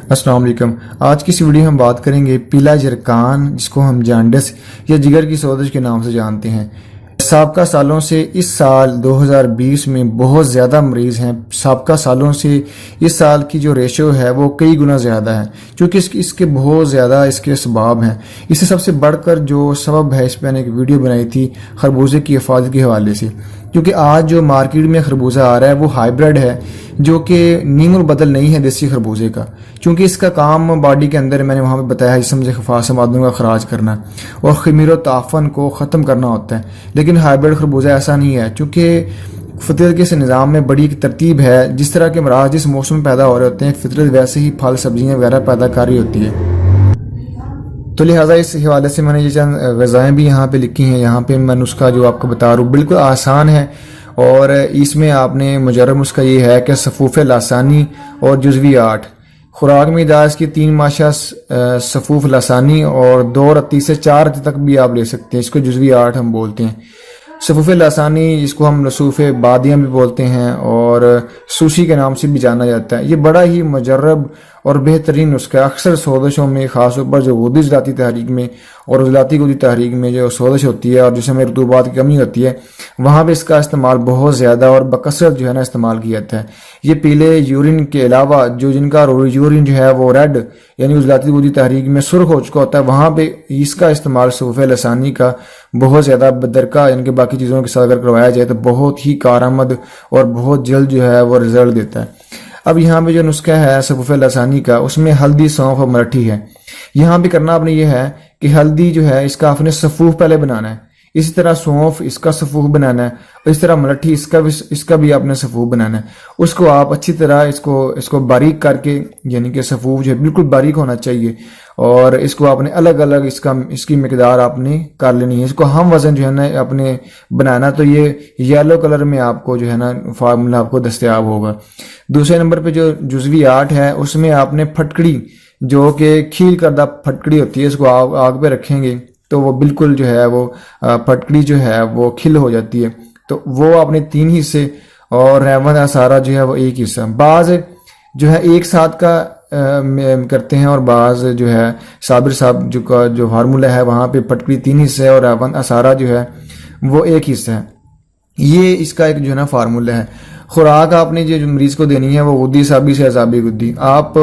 السلام علیکم۔ آج کی اس ویڈیو میں ہم بات کریں گے پیلا جرکان، جس کو ہم جانڈس یا جگر کی سوزش کے نام سے جانتے ہیں۔ سابقہ سالوں سے اس سال 2020 میں بہت زیادہ مریض ہیں۔ سابقہ سالوں سے اس سال کی جو ریشو ہے وہ کئی گنا زیادہ ہے، چونکہ اس کے بہت زیادہ اس کے اسباب ہیں۔ اس سے سب سے بڑھ کر جو سبب ہے، اس پہ میں نے ایک ویڈیو بنائی تھی خربوزے کی حفاظت کے حوالے سے، کیونکہ آج جو مارکیٹ میں خربوزہ آ رہا ہے وہ ہائیبرڈ ہے، جو کہ نیم البدل نہیں ہے دیسی خربوزے کا، چونکہ اس کا کام باڈی کے اندر میں نے وہاں پہ بتایا جسم سے خفاص مادوں کا اخراج کرنا اور خمیر و تعفن کو ختم کرنا ہوتا ہے۔ لیکن ہائیبرڈ خربوزہ ایسا نہیں ہے، چونکہ فطرت کے اس نظام میں بڑی ایک ترتیب ہے۔ جس طرح کے امراض جس موسم میں پیدا ہو رہے ہوتے ہیں، فطرت ویسے ہی پھل سبزیاں وغیرہ پیدا کر رہی ہوتی ہے۔ تو لہٰذا اس حوالے سے میں نے یہ چند غذائیں بھی یہاں پہ لکھی ہیں۔ یہاں پہ میں نسخہ جو آپ کو بتا رہا ہوں بالکل آسان ہے، اور اس میں آپ نے مجرب نسخہ یہ ہے کہ صفوف لاسانی اور جزوی 8 خوراک میں اجازت کی 3 ماشا صفوف لاسانی اور 2 رتی سے 4 رتی تک بھی آپ لے سکتے ہیں۔ اس کو جزوی 8 ہم بولتے ہیں۔ صفوف لاسانی جس کو ہم رسوف بادیاں بھی بولتے ہیں اور سوشی کے نام سے بھی جانا جاتا ہے، یہ بڑا ہی مجرب اور بہترین نسخہ ہے۔ اکثر سوزشوں میں، خاص طور پر جو غدی عضلاتی تحریک میں اور عضلاتی غدی تحریک میں جو سوزش ہوتی ہے اور جسم میں رطوبات کی کمی ہوتی ہے، وہاں پہ اس کا استعمال بہت زیادہ اور بکثرت جو ہے نا استعمال کیا جاتا ہے۔ یہ پیلے یورین کے علاوہ جن کا یورین جو ہے وہ ریڈ یعنی عضلاتی غدی تحریک میں سرخ ہو چکا ہوتا ہے، وہاں پہ اس کا استعمال صفوف لسانی کا بہت زیادہ بدرکا یعنی کہ باقی چیزوں کے ساتھ اگر کروایا جائے تو بہت ہی کارآمد اور بہت جلد جو ہے وہ رزلٹ دیتا ہے۔ اب یہاں پہ جو نسخہ ہے صفوف لسانی کا، اس میں ہلدی، سونف اور ملٹھی ہے۔ یہاں پہ کرنا آپ نے یہ ہے کہ ہلدی جو ہے اس کا آپ نے صفوف پہلے بنانا ہے، اسی طرح سونف اس کا صفوف بنانا ہے، اور اس طرح ملٹھی اس کا بھی آپ نے صفوف بنانا ہے۔ اس کو آپ اچھی طرح اس کو باریک کر کے، یعنی کہ صفوف جو ہے بالکل باریک ہونا چاہیے، اور اس کو آپ نے الگ الگ اس کی مقدار آپ نے کر لینی ہے۔ اس کو ہم وزن جو ہے نا آپ نے بنانا، تو یہ یلو کلر میں آپ کو جو ہے نا فارمولا آپ کو دستیاب ہوگا۔ دوسرے نمبر پہ جو جزوی 8 ہے، اس میں آپ نے پھٹکڑی جو کہ کھیل کردہ پھٹکڑی ہوتی ہے، اس کو آگ پہ رکھیں گے تو وہ بالکل جو ہے وہ پھٹکڑی جو ہے وہ کھل ہو جاتی ہے۔ تو وہ آپ نے 3 حصے، اور ریون سارا جو ہے وہ 1 حصہ۔ بعض جو ہے ایک ساتھ کا کرتے ہیں، اور بعض جو ہے صابر صاحب جو فارمولہ ہے وہاں پہ پھٹکڑی 3 حصے اور ریون سارا جو ہے وہ 1 حصہ ہے۔ یہ اس کا ایک جو ہے نا فارمولہ ہے۔ خوراک آپ نے جو مریض کو دینی ہے وہ غدی اعصابی سے اعصابی غدی، آپ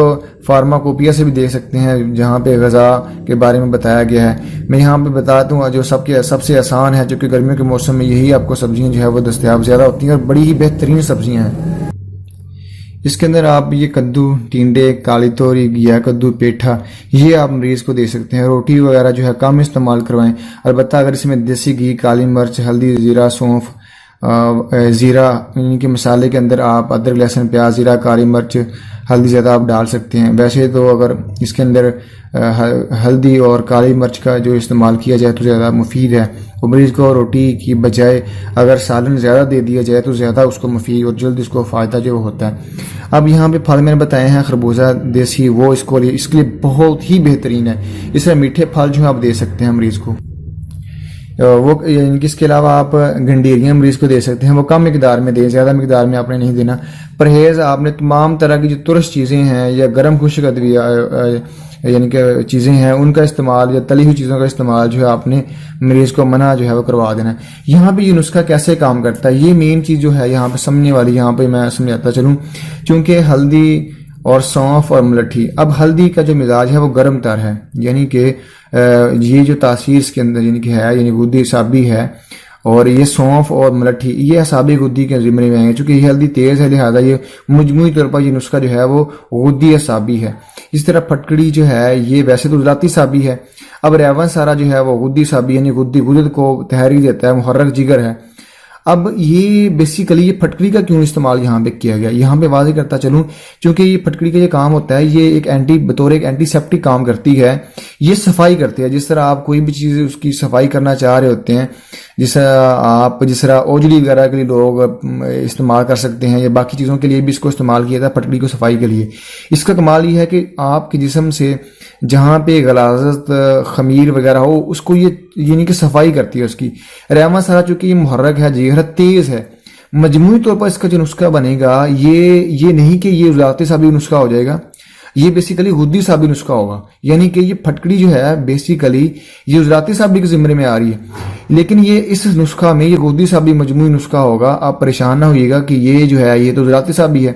فارماکوپیا سے بھی دیکھ سکتے ہیں جہاں پہ غذا کے بارے میں بتایا گیا ہے۔ میں یہاں پہ بتاتا ہوں جو سب سے آسان ہے، چونکہ گرمیوں کے موسم میں یہی آپ کو سبزیاں جو ہے وہ دستیاب زیادہ ہوتی ہیں اور بڑی ہی بہترین سبزیاں ہیں۔ اس کے اندر آپ یہ کدو، ٹینڈے، کالی توری، گیا کدو، پیٹھا، یہ آپ مریض کو دے سکتے ہیں۔ روٹی وغیرہ جو ہے کم استعمال کروائیں، البتہ اگر اس میں دیسی گھی، کالی مرچ، ہلدی، زیرہ، سونف، زیرہ یعنی کہ مسالے کے اندر آپ ادرک، لہسن، پیاز، زیرہ، کالی مرچ، ہلدی زیادہ آپ ڈال سکتے ہیں۔ ویسے تو اگر اس کے اندر ہلدی اور کالی مرچ کا جو استعمال کیا جائے تو زیادہ مفید ہے، اور مریض کو روٹی کی بجائے اگر سالن زیادہ دے دیا جائے تو زیادہ اس کو مفید اور جلد اس کو فائدہ جو ہوتا ہے۔ اب یہاں پہ پھل میں نے بتائے ہیں خربوزہ دیسی، وہ اس کے لیے بہت ہی بہترین ہے۔ اس طرح میٹھے پھل جو آپ دے سکتے ہیں مریض کو، وہ یعنی کہ اس کے علاوہ آپ گنڈیریاں مریض کو دے سکتے ہیں، وہ کم مقدار میں دیں، زیادہ مقدار میں آپ نے نہیں دینا۔ پرہیز آپ نے تمام طرح کی جو ترش چیزیں ہیں یا گرم خشک ادویہ یعنی کہ چیزیں ہیں ان کا استعمال یا تلی ہوئی چیزوں کا استعمال جو ہے آپ نے مریض کو منع جو ہے وہ کروا دینا ہے۔ یہاں پہ یہ نسخہ کیسے کام کرتا ہے، یہ مین چیز جو ہے یہاں پہ سمجھنے والی، یہاں پہ میں سمجھاتا چلوں، چونکہ ہلدی اور سونف اور ملٹھی، اب ہلدی کا جو مزاج ہے وہ گرم تر ہے، یعنی کہ یہ جو تاثیر اس کے اندر یعنی کہ ہے یعنی غدی اعصابی ہے، اور یہ سونف اور ملٹھی یہ اعصابی غدی کے ذمے میں ہیں، چونکہ یہ ہلدی تیز ہے لہذا یہ مجموعی طور پر یہ نسخہ جو ہے وہ غدی اعصابی ہے۔ اس طرح پھٹکڑی جو ہے یہ ویسے تو عضلاتی اعصابی ہے۔ اب ریون سارا جو ہے وہ غدی اعصابی یعنی غدد کو تحریک دیتا ہے، محرک جگر ہے۔ اب یہ بیسیکلی یہ پھٹکڑی کا کیوں استعمال یہاں پہ کیا گیا، یہاں پہ واضح کرتا چلوں، چونککہ یہ پھٹکڑی کا یہ کام ہوتا ہے، یہ ایک بطور ایک اینٹی سیپٹک کام کرتی ہے، یہ صفائی کرتی ہے۔ جس طرح آپ کوئی بھی چیز اس کی صفائی کرنا چاہ رہے ہوتے ہیں، جس طرح اوجلی وغیرہ کے لیے لوگ استعمال کر سکتے ہیں، یا باقی چیزوں کے لیے بھی اس کو استعمال کیا جاتا ہے پھٹکڑی کو صفائی کے لیے۔ اس کا کمال یہ ہے کہ آپ کے جسم سے جہاں پہ غلاظت، خمیر وغیرہ ہو، اس کو یہ یعنی کہ صفائی کرتی ہے اس کی۔ ریما سارا چونکہ یہ محرک ہے، جہرت تیز ہے، مجموعی طور پر اس کا جو نسخہ بنے گا یہ نہیں کہ یہ ذاتی سا بھی نسخہ ہو جائے گا، یہ بیسیکلی غدی صابی نسخہ ہوگا، یعنی کہ یہ پھٹکڑی جو ہے بیسیکلی یہ حجراتی صابی کے زمرے میں آ رہی ہے، لیکن یہ اس نسخہ میں یہ غدی صابی مجموعی نسخہ ہوگا. آپ پریشان نہ ہوئیے گا کہ یہ جو ہے یہ تو حجراتی صابی ہے،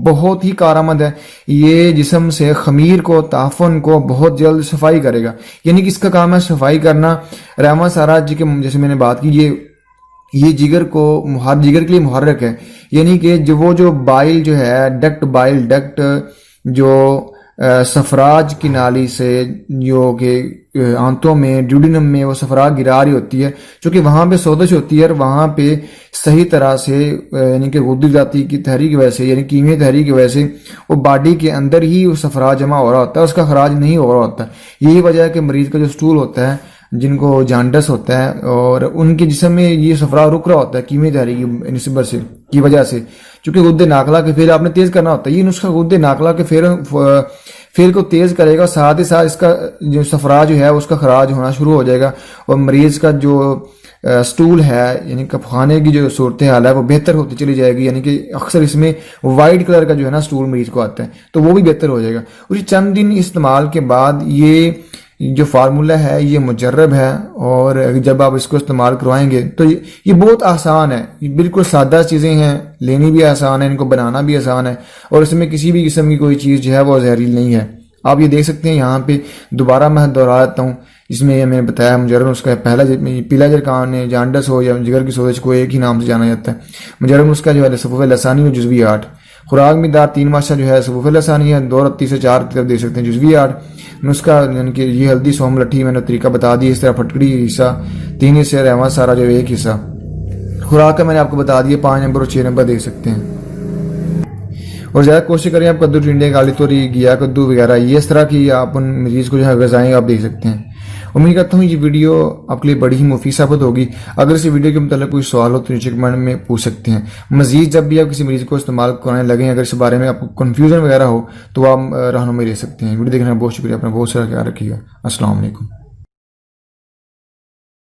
بہت ہی کارآمد ہے. یہ جسم سے خمیر کو، تعفن کو بہت جلد صفائی کرے گا، یعنی کہ اس کا کام ہے صفائی کرنا. رحمہ سارا جی کے جیسے میں نے بات کی، یہ جگر کو جگر کے لیے محرک ہے، یعنی کہ جو بائل جو ہے بائل ڈکٹ جو سفراج کی نالی سے جو کہ آنتوں میں ڈیوڈینم میں وہ سفراج گرا رہی ہوتی ہے، چونکہ وہاں پہ سوزش ہوتی ہے اور وہاں پہ صحیح طرح سے یعنی کہ غدہ ذاتی کی تحریک کی وجہ سے، یعنی کیمیائی تحریک کی وجہ سے وہ باڈی کے اندر ہی وہ سفراج جمع ہو رہا ہوتا ہے، اس کا خراج نہیں ہو رہا ہوتا. یہی وجہ ہے کہ مریض کا جو سٹول ہوتا ہے، جن کو جانڈس ہوتا ہے اور ان کے جسم میں یہ سفراج رک رہا ہوتا ہے کیمیائی تحریک کی نسبت سے کی وجہ سے، چونکہ غدے ناقلہ کے فعل آپ نے تیز کرنا ہوتا ہے. یہ نسخہ غدے ناقلہ کے فعل کو تیز کرے گا، ساتھ ہی ساتھ اس کا جو سفراج جو ہے اس کا خراج ہونا شروع ہو جائے گا، اور مریض کا جو سٹول ہے یعنی کفخانے کی جو صورتحال ہے وہ بہتر ہوتی چلی جائے گی. یعنی کہ اکثر اس میں وائٹ کلر کا جو ہے نا سٹول مریض کو آتا ہے تو وہ بھی بہتر ہو جائے گا. اور چند دن استعمال کے بعد یہ جو فارمولہ ہے یہ مجرب ہے، اور جب آپ اس کو استعمال کروائیں گے تو یہ بہت آسان ہے، بالکل سادہ چیزیں ہیں، لینی بھی آسان ہے، ان کو بنانا بھی آسان ہے، اور اس میں کسی بھی قسم کی کوئی چیز جو ہے وہ زہریل نہیں ہے. آپ یہ دیکھ سکتے ہیں یہاں پہ دوبارہ میں دہرا دیتا ہوں، اس میں میں نے بتایا مجرب نسخہ پہلا پیلا جرکان ہے، جانڈس ہو یا جگر کی سوزش کو ایک ہی نام سے جانا جاتا ہے. مجرب نسخہ جو ہے صفوف لسانی و جزوی 8، خوراک مقدار 3 ماشا جو ہے صفوف لسانی ہے، 2 رتی سے 4 طرف دے سکتے ہیں جزوی 8. نسخہ یعنی کہ یہ ہلدی سوم لٹھی میں نے طریقہ بتا دیا، اس طرح پھٹکڑی حصہ 3 حصے، رحمہ سارا جو 1 حصہ. خوراک کا میں نے آپ کو بتا دیا، 5 نمبر اور 6 نمبر دیکھ سکتے ہیں. اور زیادہ کوشش کریں آپ کدو ٹنڈے کالی توری گیا کدو وغیرہ یہ اس طرح کی آپ ان مریض کو جو ہے غذائیں آپ دیکھ سکتے ہیں. امید کرتا ہوں یہ ویڈیو آپ کے لیے بڑی ہی مفید ثابت ہوگی. اگر اس ویڈیو کے متعلق کوئی سوال ہو تو نیچے کمنٹ میں پوچھ سکتے ہیں. مزید جب بھی آپ کسی مریض کو استعمال کرانے لگیں، اگر اس بارے میں آپ کو کنفیوژن وغیرہ ہو تو آپ رہنمائی لے سکتے ہیں. ویڈیو دیکھنے کا بہت شکریہ، اپنا بہت سارا خیال رکھیے گا. السلام علیکم.